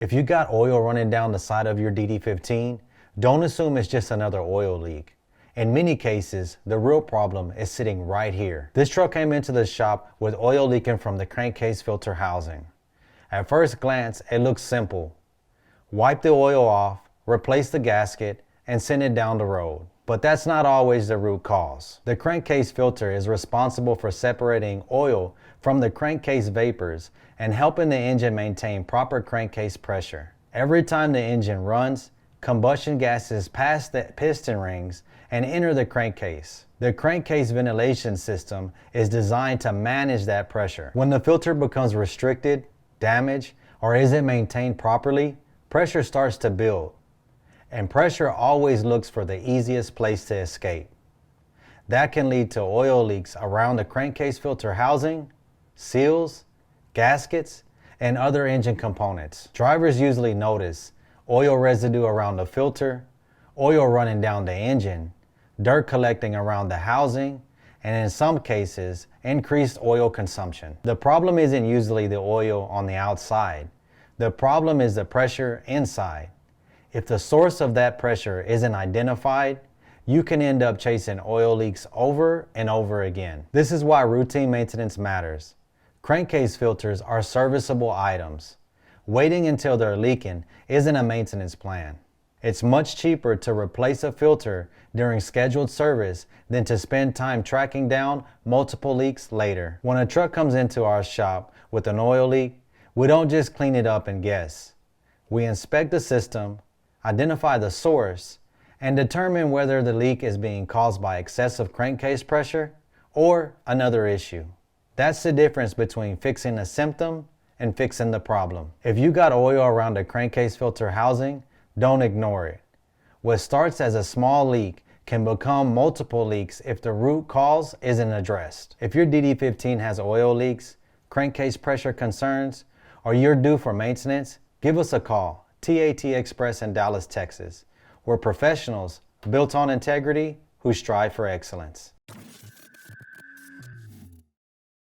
If you got oil running down the side of your DD15, don't assume it's just another oil leak. In many cases, the real problem is sitting right here. This truck came into the shop with oil leaking from the crankcase filter housing. At first glance, it looks simple. Wipe the oil off, replace the gasket, and send it down the road. But that's not always the root cause. The crankcase filter is responsible for separating oil from the crankcase vapors and helping the engine maintain proper crankcase pressure. Every time the engine runs, combustion gases pass the piston rings and enter the crankcase. The crankcase ventilation system is designed to manage that pressure. When the filter becomes restricted, damaged, or isn't maintained properly, pressure starts to build. And pressure always looks for the easiest place to escape. That can lead to oil leaks around the crankcase filter housing, seals, gaskets, and other engine components. Drivers usually notice oil residue around the filter, oil running down the engine, dirt collecting around the housing, and in some cases, increased oil consumption. The problem isn't usually the oil on the outside. The problem is the pressure inside. If the source of that pressure isn't identified, you can end up chasing oil leaks over and over again. This is why routine maintenance matters. Crankcase filters are serviceable items. Waiting until they're leaking isn't a maintenance plan. It's much cheaper to replace a filter during scheduled service than to spend time tracking down multiple leaks later. When a truck comes into our shop with an oil leak, we don't just clean it up and guess. We inspect the system, identify the source, and determine whether the leak is being caused by excessive crankcase pressure or another issue. That's the difference between fixing a symptom and fixing the problem. If you got oil around the crankcase filter housing, don't ignore it. What starts as a small leak can become multiple leaks if the root cause isn't addressed. If your DD15 has oil leaks, crankcase pressure concerns, or you're due for maintenance, give us a call. TAT Express in Dallas, Texas. We're professionals built on integrity who strive for excellence.